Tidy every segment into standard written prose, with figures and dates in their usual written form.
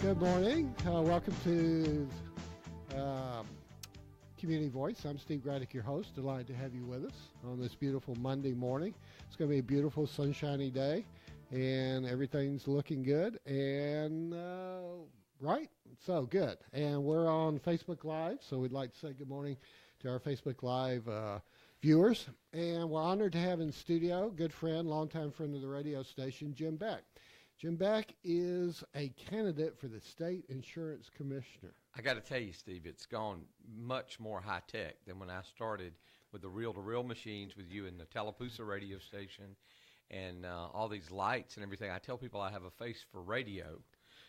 Good morning. Welcome to Community Voice. I'm Steve Graddick, your host. Delighted to have you with us on this beautiful Monday morning. It's going to be a beautiful, sunshiny day, and everything's looking good. And, right? So, good. And we're on Facebook Live, so we'd like to say good morning to our Facebook Live viewers. And we're honored to have in studio good friend, longtime friend of the radio station, Jim Beck. Jim Beck is a candidate for the State Insurance Commissioner. I got to tell you, Steve, it's gone much more high-tech than when I started with the reel-to-reel machines with you in the Tallapoosa radio station and all these lights and everything. I tell people I have a face for radio.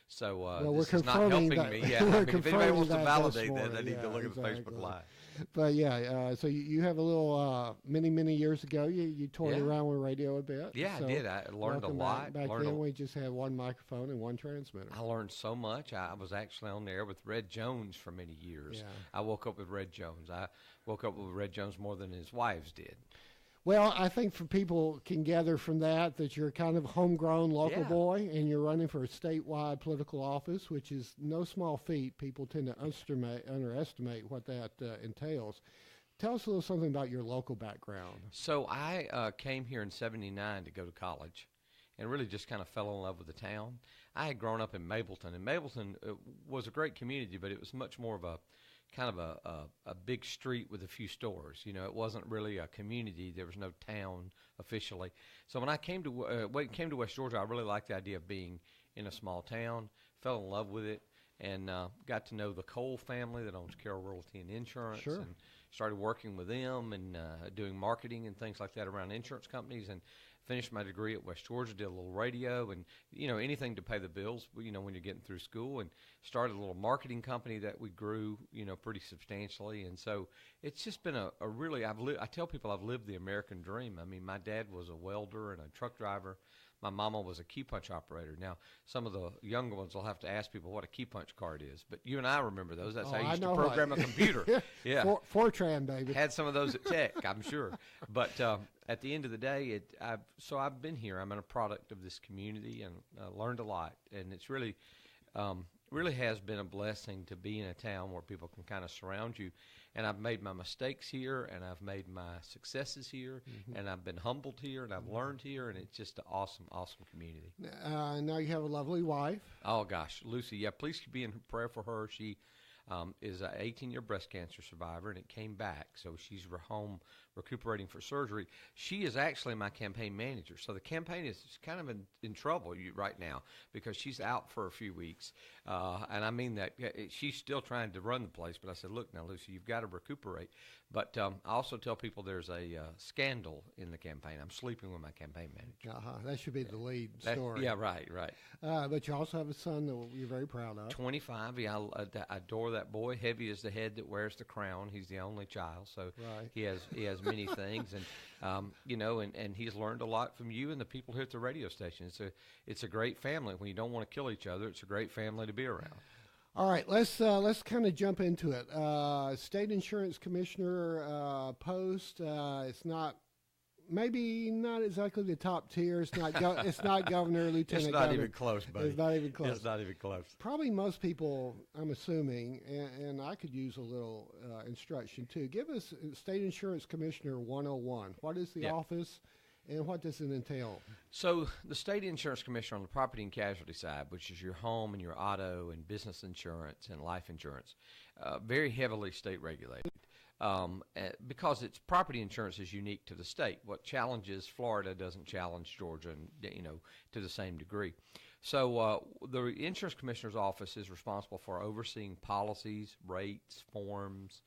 So this is not helping me. Yeah, if anybody wants to validate that, they need to look at the Facebook Live. But yeah, so you have a little many years ago. You toyed around with radio a bit. Yeah, so I did. I learned a lot. Back then, we just had one microphone and one transmitter. I learned so much. I was actually on the air with Red Jones for many years. Yeah. I woke up with Red Jones. I woke up with Red Jones more than his wives did. Well, I think for people can gather from that you're kind of a homegrown local boy, and you're running for a statewide political office, which is no small feat. People tend to underestimate what that entails. Tell us a little something about your local background. So I came here in '79 to go to college, and really just kind of fell in love with the town. I had grown up in Mableton, and Mableton was a great community, but it was much more of a kind of a big street with a few stores. You know, it wasn't really a community. There was no town officially. So when I came to West Georgia, I really liked the idea of being in a small town, fell in love with it, and got to know the Cole family that owns Carroll Realty and Insurance. Sure. And started working with them and doing marketing and things like that around insurance companies, and finished my degree at West Georgia, did a little radio and, anything to pay the bills, when you're getting through school, and started a little marketing company that we grew, pretty substantially. And so it's just been a really, I tell people I've lived the American dream. I mean, my dad was a welder and a truck driver. My mama was a key punch operator. Now, some of the younger ones will have to ask people what a key punch card is, but you and I remember those. That's how you used to program a computer. Yeah. Fortran, baby. Had some of those at Tech, I'm sure. But at the end of the day, I've been here. I'm a product of this community and learned a lot. And it's really has been a blessing to be in a town where people can kind of surround you. And I've made my mistakes here, and I've made my successes here, and I've been humbled here, and I've learned here, and it's just an awesome community. Now you have a lovely wife. Oh, gosh, Lucy, yeah, please be in prayer for her. She is an 18-year breast cancer survivor, and it came back, so she's home recuperating for surgery. She is actually my campaign manager, so the campaign is kind of in trouble right now because she's out for a few weeks, and I mean that she's still trying to run the place, but I said, look, now, Lucy, you've got to recuperate. But I also tell people there's a scandal in the campaign. I'm sleeping with my campaign manager. That should be the lead story. Yeah, right. But you also have a son that you're very proud of. 25. Yeah, I adore that boy. Heavy as the head that wears the crown. He's the only child, so he has many things, and and he's learned a lot from you and the people here at the radio station. It's a great family. When you don't want to kill each other, it's a great family to be around. All right, let's kind of jump into it. State Insurance Commissioner post. It's maybe not exactly the top tier. It's not governor, lieutenant. It's not governor. Even close, buddy. It's not even close. It's not even close. Probably most people, I'm assuming, and I could use a little instruction too. Give us State Insurance Commissioner 101. What is the office, and what does it entail? So the State Insurance Commissioner on the property and casualty side, which is your home and your auto and business insurance and life insurance, very heavily state regulated. Because its property insurance is unique to the state. What challenges Florida doesn't challenge Georgia, and to the same degree. So the insurance commissioner's office is responsible for overseeing policies, rates, forms,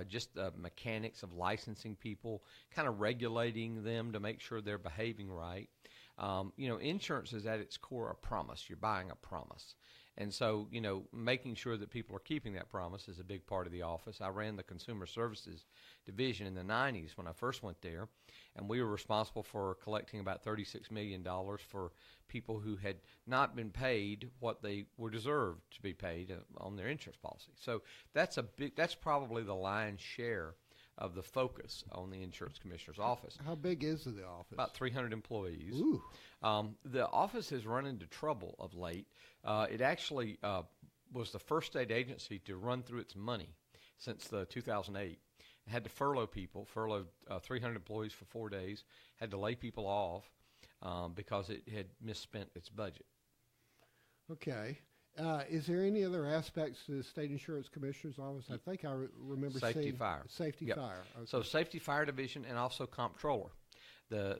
just the mechanics of licensing people, kind of regulating them to make sure they're behaving right. Insurance is at its core a promise. You're buying a promise. And so, making sure that people are keeping that promise is a big part of the office. I ran the Consumer Services Division in the 90s when I first went there, and we were responsible for collecting about $36 million for people who had not been paid what they were deserved to be paid on their insurance policy. So that's probably the lion's share of the focus on the insurance commissioner's office. How big is the office? About 300 employees. Ooh. The office has run into trouble of late. It actually was the first state agency to run through its money since 2008. It had to furlough people, furloughed 300 employees for 4 days, had to lay people off because it had misspent its budget. Okay. Is there any other aspects to the State Insurance Commissioner's Office? I think I remember Safety Fire. Safety Yep. Fire. Okay. So Safety Fire Division and also Comptroller. The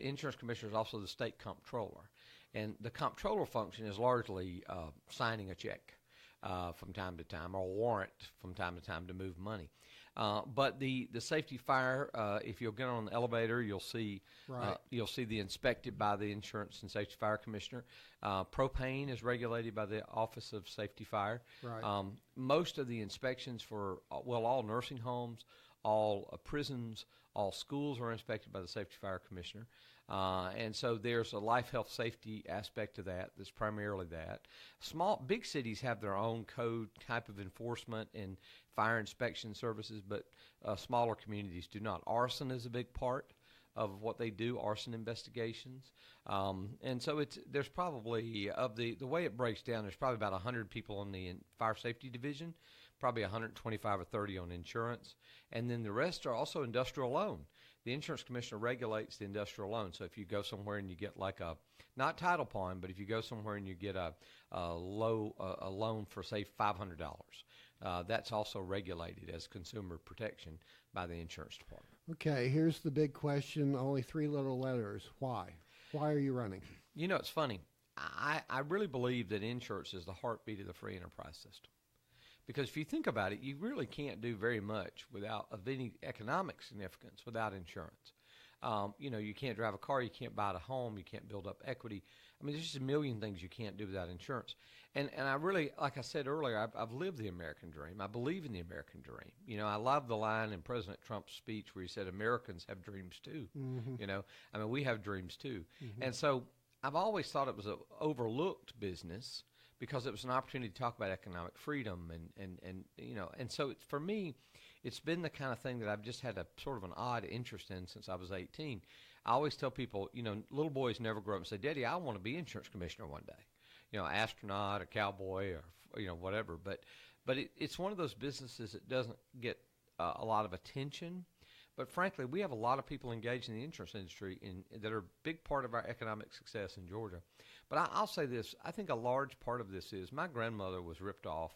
Insurance Commissioner is also the State Comptroller. And the Comptroller function is largely signing a check from time to time, or a warrant from time to time to move money. But the Safety Fire, if you'll get on the elevator, you'll see the inspected by the Insurance and Safety Fire Commissioner. Propane is regulated by the Office of Safety Fire. Right. Most of the inspections for all nursing homes, all prisons, all schools are inspected by the Safety Fire Commissioner. And so there's a life, health, safety aspect to that. That's primarily that. Big cities have their own code type of enforcement and fire inspection services, but smaller communities do not. Arson is a big part of what they do, arson investigations. And so there's probably, of the way it breaks down, there's probably about 100 people in the fire safety division, probably 125 or 30 on insurance, and then the rest are also industrial loan. The insurance commissioner regulates the industrial loan. So if you go somewhere and you get not title pawn, but if you go somewhere and you get a loan for, say, $500, that's also regulated as consumer protection by the insurance department. Okay, here's the big question, only 3 little letters. Why? Why are you running? You know, it's funny. I really believe that insurance is the heartbeat of the free enterprise system. Because if you think about it, you really can't do very much of any economic significance without insurance. You can't drive a car, you can't buy a home, you can't build up equity. I mean, there's just a million things you can't do without insurance. And I really, like I said earlier, I've lived the American dream. I believe in the American dream. You know, I love the line in President Trump's speech where he said, Americans have dreams too. Mm-hmm. We have dreams too. Mm-hmm. And so I've always thought it was an overlooked business, because it was an opportunity to talk about economic freedom and so for me, it's been the kind of thing that I've just had a sort of an odd interest in since I was 18. I always tell people, little boys never grow up and say, Daddy, I want to be insurance commissioner one day, astronaut or cowboy or whatever. But it's one of those businesses that doesn't get a lot of attention. But frankly, we have a lot of people engaged in the insurance industry that are a big part of our economic success in Georgia. But I'll say this. I think a large part of this is my grandmother was ripped off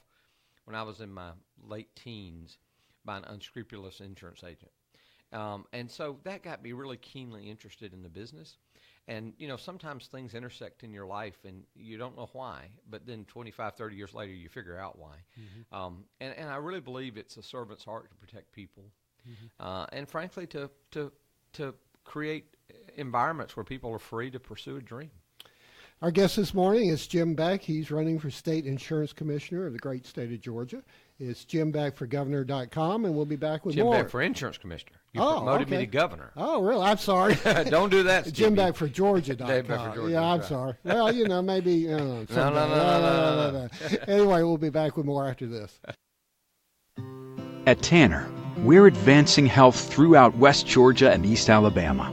when I was in my late teens by an unscrupulous insurance agent. And so that got me really keenly interested in the business. And, sometimes things intersect in your life and you don't know why, but then 25, 30 years later, you figure out why. Mm-hmm. And I really believe it's a servant's heart to protect people. Mm-hmm. And frankly, to create environments where people are free to pursue a dream. Our guest this morning is Jim Beck. He's running for State Insurance Commissioner of the great state of Georgia. It's JimBeckForGovernor.com, and we'll be back with more. Jim Beck for Insurance Commissioner. You promoted me to governor. Oh, really? I'm sorry. Don't do that, Stevie. JimBeckForGeorgia.com. Yeah, I'm sorry. Well, maybe. No. Anyway, we'll be back with more after this. At Tanner, we're advancing health throughout West Georgia and East Alabama,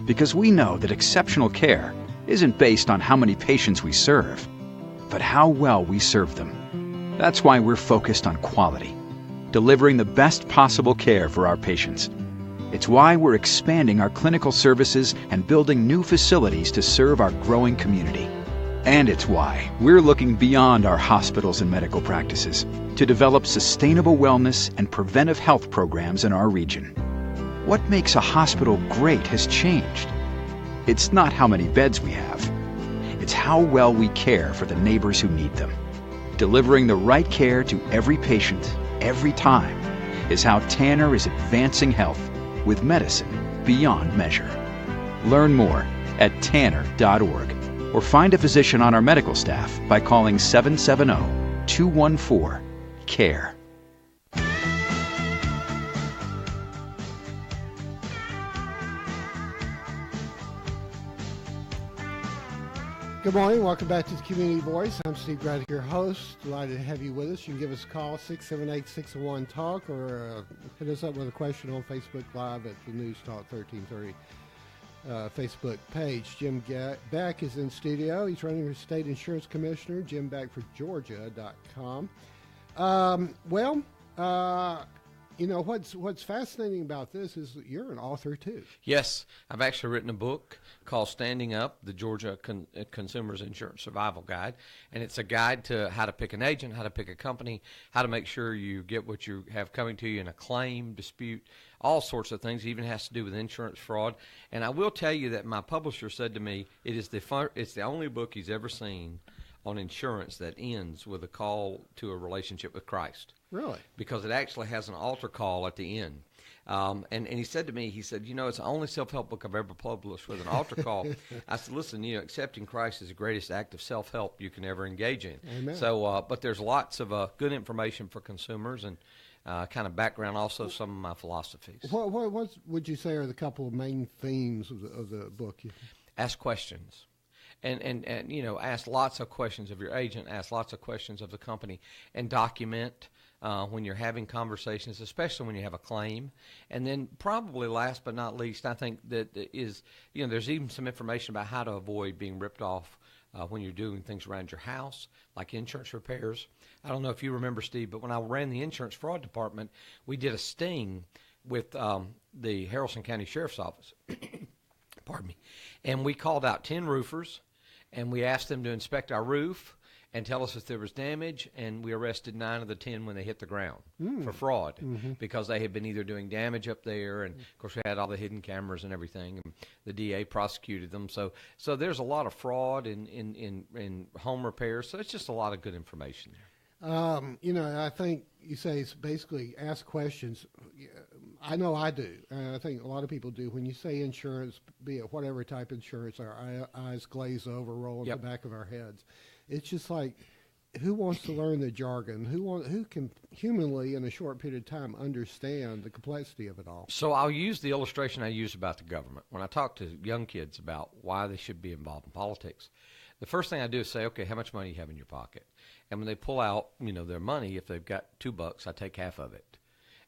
because we know that exceptional care isn't based on how many patients we serve, but how well we serve them. That's why we're focused on quality, delivering the best possible care for our patients. It's why we're expanding our clinical services and building new facilities to serve our growing community. And it's why we're looking beyond our hospitals and medical practices to develop sustainable wellness and preventive health programs in our region. What makes a hospital great has changed. It's not how many beds we have. It's how well we care for the neighbors who need them. Delivering the right care to every patient, every time, is how Tanner is advancing health with medicine beyond measure. Learn more at tanner.org or find a physician on our medical staff by calling 770-214-CARE. Good morning. Welcome back to the Community Voice. I'm Steve Braddock, your host. Delighted to have you with us. You can give us a call, 678-601-TALK, or hit us up with a question on Facebook Live at the News Talk 1330 Facebook page. Jim Beck is in studio. He's running for State Insurance Commissioner, JimBeckForGeorgia.com. You know, what's fascinating about this is that you're an author, too. Yes, I've actually written a book called Standing Up, the Georgia Consumer's Insurance Survival Guide, and it's a guide to how to pick an agent, how to pick a company, how to make sure you get what you have coming to you in a claim, dispute, all sorts of things. It even has to do with insurance fraud. And I will tell you that my publisher said to me, it's the only book he's ever seen on insurance that ends with a call to a relationship with Christ. Really? Because it actually has an altar call at the end. And he said to me, he said, you know, it's the only self-help book I've ever published with an altar call. I said, listen, you know, accepting Christ is the greatest act of self-help you can ever engage in. Amen. So, but there's lots of good information for consumers and kind of background, also some of my philosophies. What would you say are the couple of main themes of the book? Ask questions. And you know, ask lots of questions of your agent, ask lots of questions of the company, and document when you're having conversations, especially when you have a claim. And then probably last but not least, I think that is, you know, there's even some information about how to avoid being ripped off when you're doing things around your house, like insurance repairs. I don't know if you remember, Steve, but when I ran the insurance fraud department, we did a sting with the Haralson County Sheriff's Office. Pardon me. And we called out 10 roofers, and we asked them to inspect our roof and tell us if there was damage, and we arrested 9 of the 10 when they hit the ground for fraud because they had been either doing damage up there, and of course we had all the hidden cameras and everything, and the DA prosecuted them. So there's a lot of fraud in home repairs, so it's just a lot of good information there. You know, I think you say it's basically ask questions. I know I do, and I think a lot of people do. When you say insurance, be it whatever type of insurance, our eyes glaze over, roll in the back of our heads. It's just like, who wants to learn the jargon? Who can humanly, in a short period of time, understand the complexity of it all? So I'll use the illustration I use about the government. When I talk to young kids about why they should be involved in politics, the first thing I do is say, okay, how much money do you have in your pocket? And when they pull out, you know, their money, if they've got $2, I take half of it.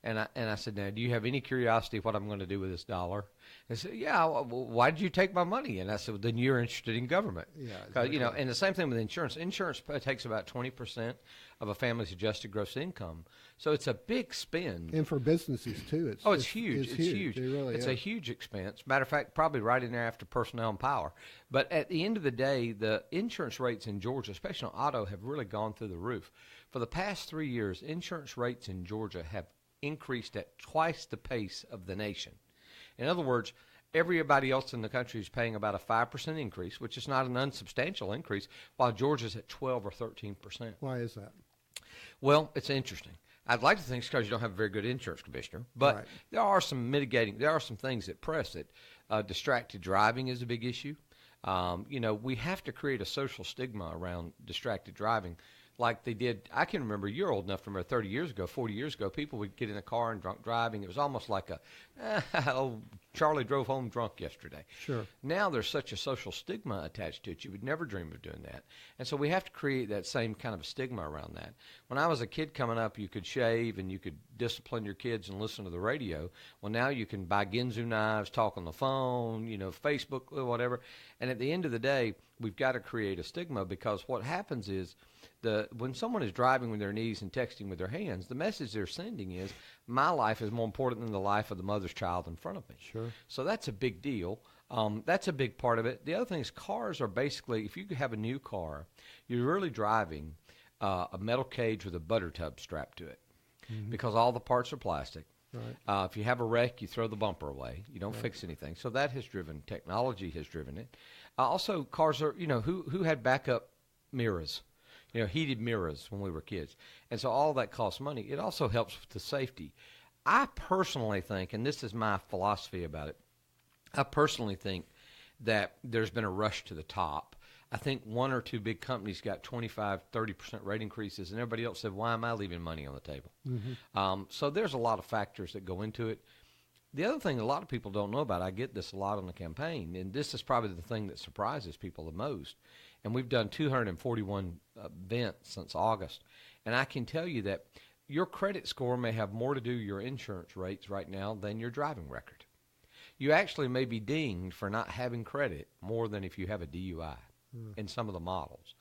And I said, now, do you have any curiosity what I'm going to do with this dollar? They said, yeah, well, why did you take my money? And I said, well, then you're interested in government. Yeah, exactly. You know, and the same thing with insurance. Insurance takes about 20% of a family's adjusted gross income. So it's a big spend. And for businesses, too. It's huge. It's huge. It's a huge expense. Matter of fact, probably right in there after personnel and power. But at the end of the day, the insurance rates in Georgia, especially on auto, have really gone through the roof. For the past 3 years, insurance rates in Georgia have increased at twice the pace of the nation. In other words, everybody else in the country is paying about a 5% increase, which is not an unsubstantial increase, while Georgia's at 12 or 13%. Why is that? Well, it's interesting. I'd like to think it's because you don't have a very good insurance commissioner, but there are some things that press it. Distracted driving is a big issue. You know, we have to create a social stigma around distracted driving. Like they did, I can remember, you're old enough to remember 30 years ago, 40 years ago, people would get in a car and drunk driving. It was almost like Charlie drove home drunk yesterday. Sure. Now there's such a social stigma attached to it, you would never dream of doing that. And so we have to create that same kind of a stigma around that. When I was a kid coming up, you could shave and you could discipline your kids and listen to the radio. Well, now you can buy Ginzu knives, talk on the phone, you know, Facebook, whatever. And at the end of the day, we've got to create a stigma, because what happens is when someone is driving with their knees and texting with their hands, the message they're sending is, my life is more important than the life of the mother's child in front of me. Sure. So that's a big deal. That's a big part of it. The other thing is, cars are basically, if you have a new car, you're really driving a metal cage with a butter tub strapped to it, because all the parts are plastic. Right. If you have a wreck, you throw the bumper away. You don't fix anything. So that has driven, technology has driven it. Also, cars are, you know, who had backup mirrors? You know, heated mirrors when we were kids. And so all that costs money. It also helps with the safety. I personally think, and this is my philosophy about it, I personally think that there's been a rush to the top. I think one or two big companies got 25, 30% rate increases, and everybody else said, why am I leaving money on the table? So there's a lot of factors that go into it. The other thing a lot of people don't know about, I get this a lot on the campaign, and this is probably the thing that surprises people the most, and we've done 241 events since August. And I can tell you that your credit score may have more to do with your insurance rates right now than your driving record. You actually may be dinged for not having credit more than if you have a DUI in some of the models.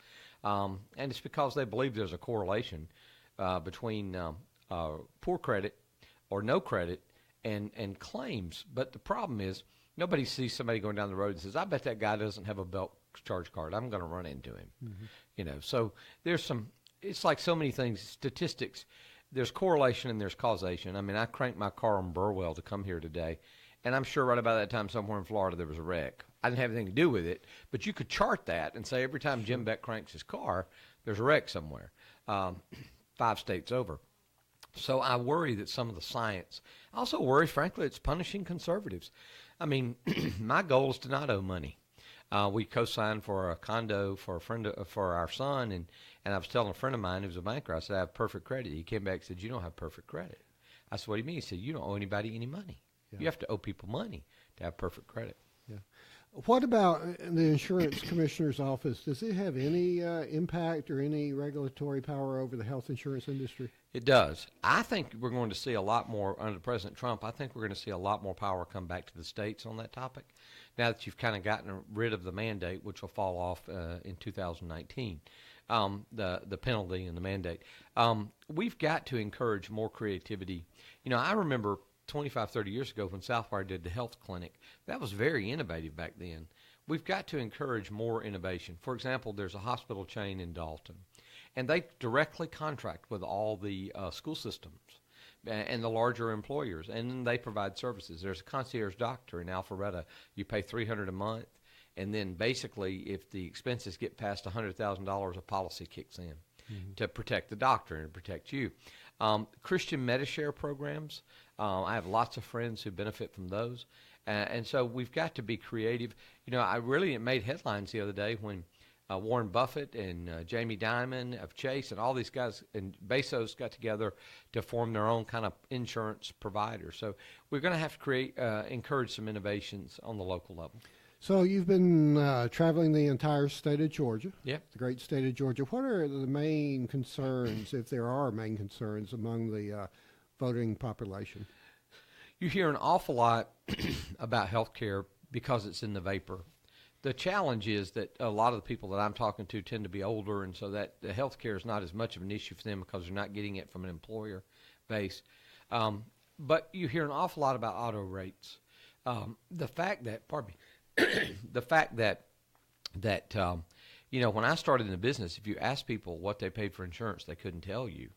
And it's because they believe there's a correlation between poor credit or no credit and claims. But the problem is nobody sees somebody going down the road and says, I bet that guy doesn't have a belt charge card. I'm going to run into him. You know, so there's some, it's like so many things, statistics. There's correlation and there's causation. I mean, I cranked my car on Burwell to come here today, and I'm sure right about that time somewhere in Florida there was a wreck. I didn't have anything to do with it, but you could chart that and say every time Jim Beck cranks his car, there's a wreck somewhere, 5 states over. So I worry that some of the science, I also worry, frankly, it's punishing conservatives. I mean, my goal is to not owe money. We co-signed for a condo for a friend, for our son, and I was telling a friend of mine who's a banker, I said, I have perfect credit. He came back and said, you don't have perfect credit. I said, what do you mean? He said, you don't owe anybody any money. Yeah. You have to owe people money to have perfect credit. Yeah. What about the insurance commissioner's office? Does it have any impact or any regulatory power over the health insurance industry? It does. I think we're going to see a lot more under President Trump. I think we're going to see a lot more power come back to the states on that topic now that you've kind of gotten rid of the mandate, which will fall off in 2019, the penalty and the mandate. We've got to encourage more creativity. You know, I remember 25, 30 years ago when Southwire did the health clinic. That was very innovative back then. We've got to encourage more innovation. For example, there's a hospital chain in Dalton, and they directly contract with all the school systems and the larger employers, and then they provide services. There's a concierge doctor in Alpharetta. You pay $300 a month, and then basically if the expenses get past $100,000, a policy kicks in to protect the doctor and protect you. Christian Medishare programs, I have lots of friends who benefit from those. And so we've got to be creative. You know, it made headlines the other day when Warren Buffett and Jamie Dimon of Chase and all these guys and Bezos got together to form their own kind of insurance provider. So we're going to have to encourage some innovations on the local level. So you've been traveling the entire state of Georgia. Yeah. The great state of Georgia. What are the main concerns, if there are main concerns, among the voting population? You hear an awful lot about health care because it's in the vapor. The challenge is that a lot of the people that I'm talking to tend to be older, and so that the health care is not as much of an issue for them because they're not getting it from an employer base. But you hear an awful lot about auto rates. The fact that, you know, when I started in the business, if you asked people what they paid for insurance, they couldn't tell you.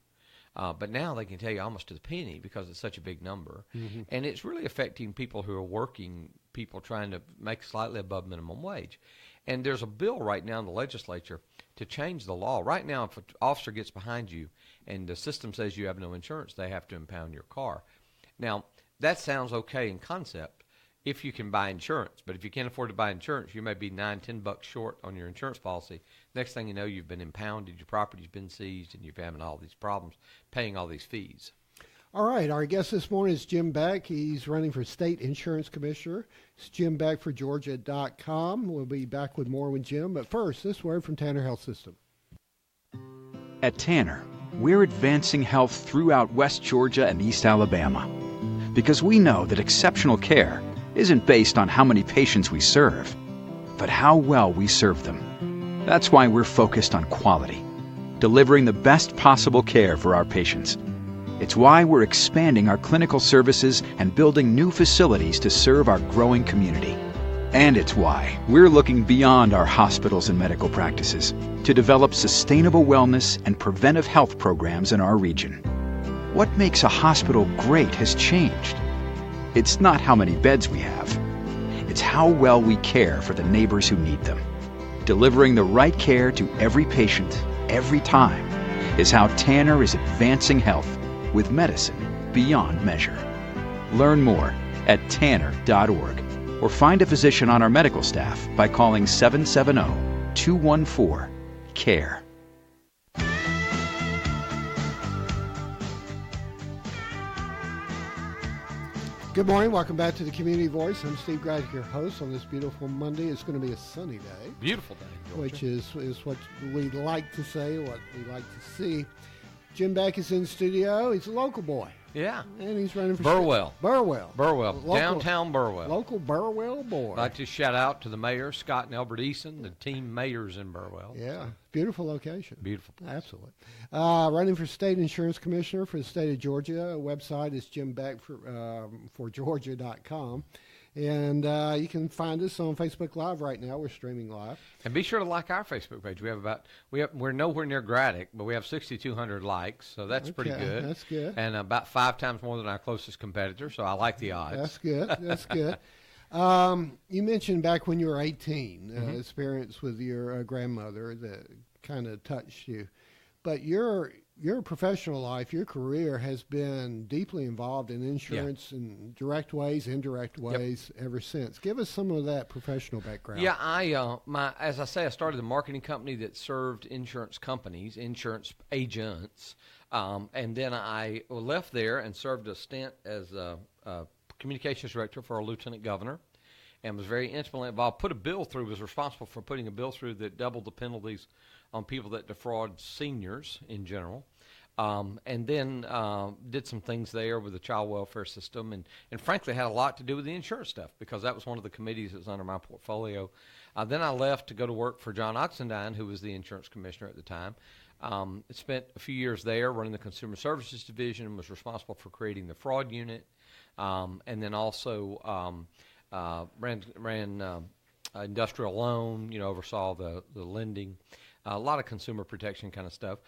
But now they can tell you almost to the penny because it's such a big number. And it's really affecting people who are working, people trying to make slightly above minimum wage. And there's a bill right now in the legislature to change the law. Right now, if an officer gets behind you and the system says you have no insurance, they have to impound your car. Now, that sounds okay in concept if you can buy insurance. But if you can't afford to buy insurance, you may be $9-10 short on your insurance policy. Next thing you know, you've been impounded, your property's been seized, and you're having all these problems paying all these fees. All right, our guest this morning is Jim Beck. He's running for State Insurance Commissioner. It's Jim Beck for Georgia.com. We'll be back with more with Jim. But first, this word from Tanner Health System. At Tanner, we're advancing health throughout West Georgia and East Alabama because we know that exceptional care isn't based on how many patients we serve, but how well we serve them. That's why we're focused on quality, delivering the best possible care for our patients. It's why we're expanding our clinical services and building new facilities to serve our growing community. And it's why we're looking beyond our hospitals and medical practices to develop sustainable wellness and preventive health programs in our region. What makes a hospital great has changed. It's not how many beds we have. It's how well we care for the neighbors who need them. Delivering the right care to every patient, every time, is how Tanner is advancing health with medicine beyond measure. Learn more at tanner.org or find a physician on our medical staff by calling 770-214-CARE. Good morning. Welcome back to the Community Voice. I'm Steve Graddick, your host on this beautiful Monday. It's going to be a sunny day. Beautiful day, Georgia. Which is what we like to say, what we like to see. Jim Beck is in the studio. He's a local boy. Yeah. And he's running for Burwell. Burwell. Local, downtown Burwell. Local Burwell boy. I'd like to shout out to the mayor, Scott and Albert Eason, the team mayors in Burwell. Yeah. Beautiful location. Beautiful place. Absolutely. Running for state insurance commissioner for the state of Georgia. Website is jimbeck4georgia.com. And you can find us on Facebook Live right now. We're streaming live. And be sure to like our Facebook page. We're nowhere near Graddick, but we have 6,200 likes, so that's pretty good. That's good. And about 5 times more than our closest competitor, so I like the odds. That's good. That's good. You mentioned back when you were 18, experience with your grandmother that kind of touched you. But your professional life, your career has been deeply involved in insurance in direct ways, indirect ways ever since. Give us some of that professional background. Yeah, as I say, I started a marketing company that served insurance companies, insurance agents, and then I left there and served a stint as a communications director for a lieutenant governor, and was very intimately involved. Was responsible for putting a bill through that doubled the penalties on people that defraud seniors in general. And then did some things there with the child welfare system, and frankly had a lot to do with the insurance stuff because that was one of the committees that was under my portfolio. Then I left to go to work for John Oxendine, who was the insurance commissioner at the time. Spent a few years there running the consumer services division and was responsible for creating the fraud unit, and then also ran industrial loan, oversaw the lending. A lot of consumer protection kind of stuff.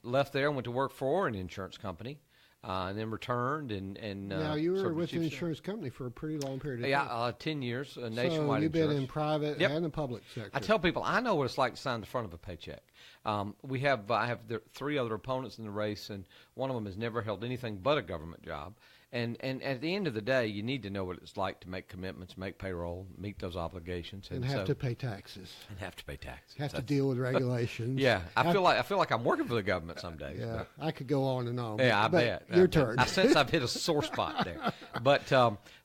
Left there and went to work for an insurance company, and then returned and now you were with an insurance company for a pretty long period of time. Yeah, 10 years, nationwide. So you've been in private and the public sector. I tell people I know what it's like to sign the front of a paycheck. I have 3 other opponents in the race, and one of them has never held anything but a government job. And at the end of the day, you need to know what it's like to make commitments, make payroll, meet those obligations, and have to pay taxes. Have to deal with regulations. Yeah, I feel like I'm working for the government some days. Yeah, I could go on and on. Yeah, I bet. Your turn. I sense I've hit a sore spot there.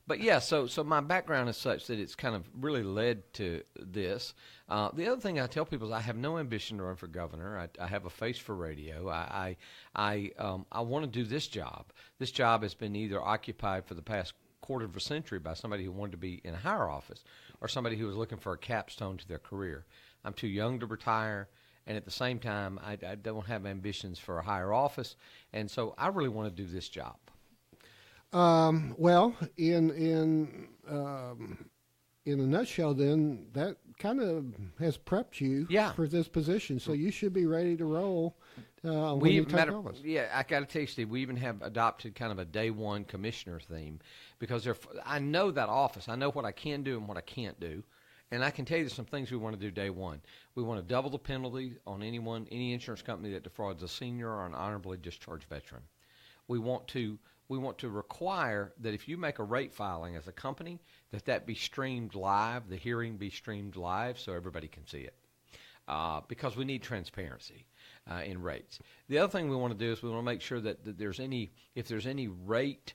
But yeah, so my background is such that it's kind of really led to this. The other thing I tell people is I have no ambition to run for governor. I have a face for radio. I want to do this job. This job has been either occupied for the past quarter of a century by somebody who wanted to be in a higher office or somebody who was looking for a capstone to their career. I'm too young to retire, and at the same time, I don't have ambitions for a higher office, and so I really want to do this job. Well, in a nutshell, then that kind of has prepped you for this position, so you should be ready to roll when you take office. Yeah, I got to tell you, Steve, we even have adopted kind of a day one commissioner theme because I know that office. I know what I can do and what I can't do. And I can tell you there's some things we want to do day one. We want to double the penalty on any insurance company that defrauds a senior or an honorably discharged veteran. We want to require that if you make a rate filing as a company, that be streamed live, the hearing be streamed live so everybody can see it. Because we need transparency in rates. The other thing we want to do is we want to make sure that if there's any rate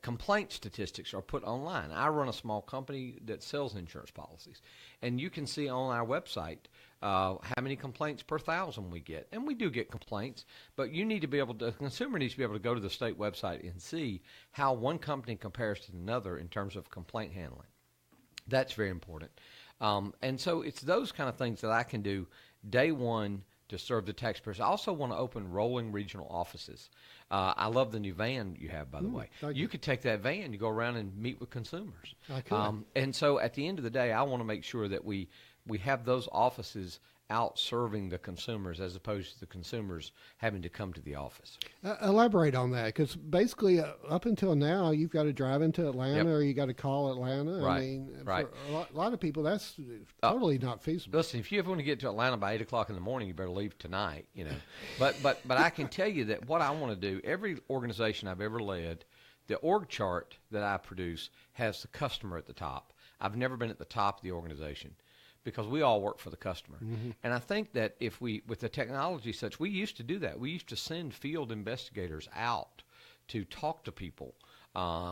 complaint statistics are put online. I run a small company that sells insurance policies, and you can see on our website how many complaints per 1,000 we get. And we do get complaints, but the consumer needs to be able to go to the state website and see how one company compares to another in terms of complaint handling. That's very important. And so it's those kind of things that I can do day one to serve the taxpayers. I also want to open rolling regional offices. I love the new van you have, by the way. You could take that van, you go around and meet with consumers. I could. And so at the end of the day, I want to make sure that we have those offices out serving the consumers as opposed to the consumers having to come to the office. Elaborate on that, because basically up until now, you've got to drive into Atlanta or you got to call Atlanta. Right. I mean, right. For a lot of people, that's totally not feasible. Listen, if you ever want to get to Atlanta by 8 o'clock in the morning, you better leave tonight, But I can tell you that what I want to do, every organization I've ever led, the org chart that I produce has the customer at the top. I've never been at the top of the organization, because we all work for the customer. Mm-hmm. And I think that with the technology such, we used to do that. We used to send field investigators out to talk to people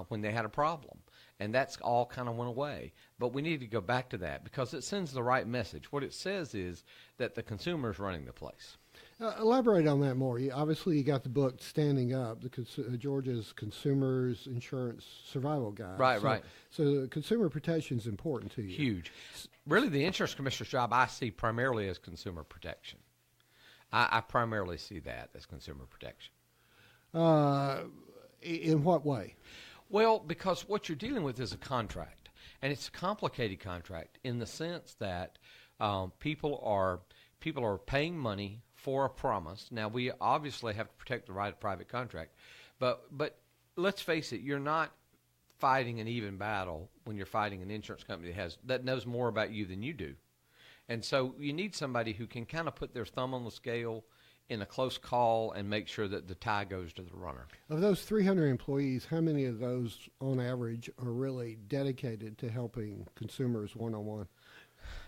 when they had a problem. And that's all kind of went away. But we need to go back to that because it sends the right message. What it says is that the consumer is running the place. Elaborate on that more. Obviously, you got the book Standing Up, Georgia's Consumers Insurance Survival Guide. Right. So consumer protection is important to you. Huge. Really, the insurance commissioner's job I see primarily as consumer protection. I primarily see that as consumer protection. In what way? Well, because what you're dealing with is a contract, and it's a complicated contract in the sense that people are paying money for a promise. Now, we obviously have to protect the right of private contract, but let's face it, you're not fighting an even battle when you're fighting an insurance company that knows more about you than you do. And so you need somebody who can kind of put their thumb on the scale in a close call and make sure that the tie goes to the runner. Of those 300 employees, how many of those on average are really dedicated to helping consumers one-on-one?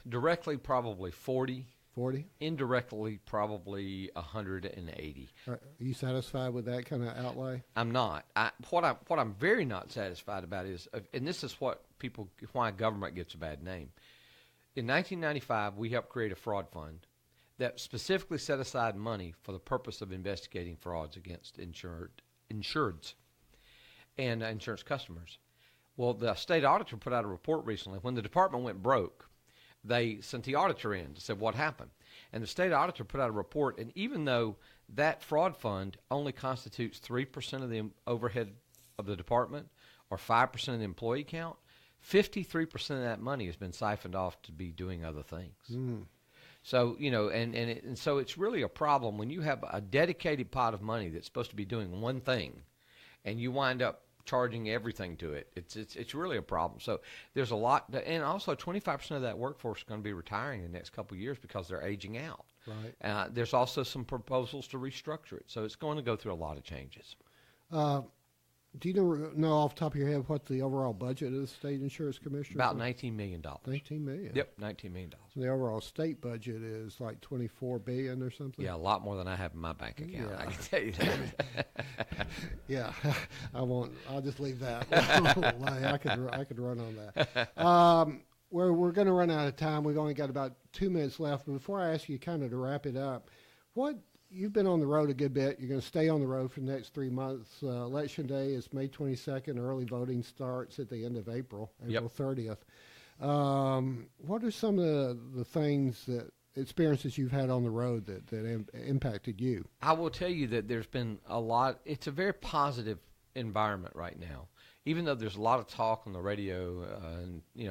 Directly, probably 40. 40? Indirectly, probably 180. Are you satisfied with that kind of outlay? I'm not. What I'm very not satisfied about is, and this is why government gets a bad name. In 1995, we helped create a fraud fund that specifically set aside money for the purpose of investigating frauds against insureds and insurance customers. Well, the state auditor put out a report recently. When the department went broke, they sent the auditor in to say what happened. And the state auditor put out a report, and even though that fraud fund only constitutes 3% of the overhead of the department or 5% of the employee count, 53% of that money has been siphoned off to be doing other things. So, and so it's really a problem when you have a dedicated pot of money that's supposed to be doing one thing and you wind up charging everything to it. It's really a problem. So there's a lot, and also 25% of that workforce is going to be retiring in the next couple of years because they're aging out. Right. There's also some proposals to restructure it. So it's going to go through a lot of changes. Do you know off the top of your head what the overall budget of the state insurance commissioner About is? $19 million. $19 million? Yep, $19 million. So the overall state budget is like $24 billion or something? Yeah, a lot more than I have in my bank account. Yeah. I can tell you that. Yeah, I'll just leave that. I could run on that. We're going to run out of time. We've only got about 2 minutes left. But before I ask you kind of to wrap it up, you've been on the road a good bit. You're going to stay on the road for the next 3 months. Election day is May 22nd. Early voting starts at the end of April 30th. What are some of the experiences you've had on the road that impacted you? I will tell you that there's been a lot. It's a very positive environment right now. Even though there's a lot of talk on the radio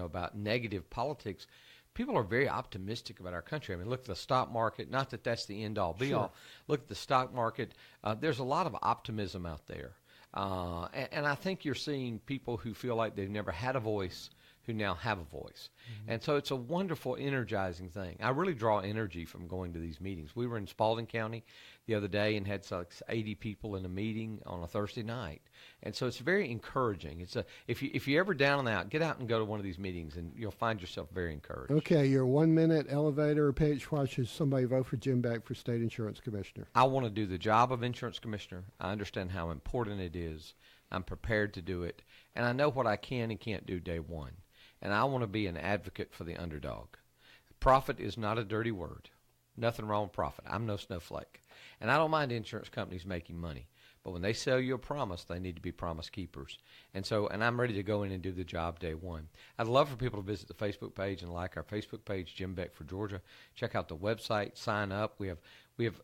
about negative politics, people are very optimistic about our country. I mean, look at the stock market. Not that that's the end-all, be-all. Look at the stock market. There's a lot of optimism out there. And I think you're seeing people who feel like they've never had a voice who now have a voice. Mm-hmm. And so it's a wonderful, energizing thing. I really draw energy from going to these meetings. We were in Spalding County the other day and had 80 people in a meeting on a Thursday night. And so it's very encouraging. If you're ever down and out, get out and go to one of these meetings, and you'll find yourself very encouraged. Okay, your 1 minute elevator pitch. Why should somebody vote for Jim Beck for State Insurance Commissioner? I want to do the job of insurance commissioner. I understand how important it is. I'm prepared to do it. And I know what I can and can't do day one. And I want to be an advocate for the underdog. Profit is not a dirty word. Nothing wrong with profit. I'm no snowflake. And I don't mind insurance companies making money. But when they sell you a promise, they need to be promise keepers. And I'm ready to go in and do the job day one. I'd love for people to visit the Facebook page and like our Facebook page, Jim Beck for Georgia. Check out the website, sign up. We have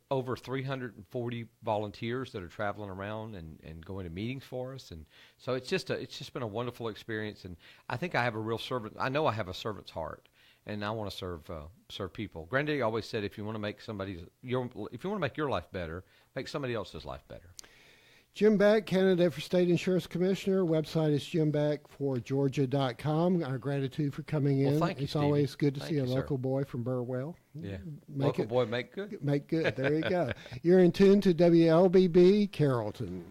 over 340 volunteers that are traveling around and going to meetings for us. And so it's just been a wonderful experience. And I think I have I know I have a servant's heart. And I want to serve people. Granddaddy always said, if you want to make your life better, make somebody else's life better. Jim Beck, candidate for State Insurance Commissioner. Website is jimbeckforgeorgia.com. Our gratitude for coming in. Well, thank you, it's Stevie. Always good to Thank see you, a local boy from Burwell. Yeah, local boy make good. Make good. There you go. You're in tune to WLBB Carrollton.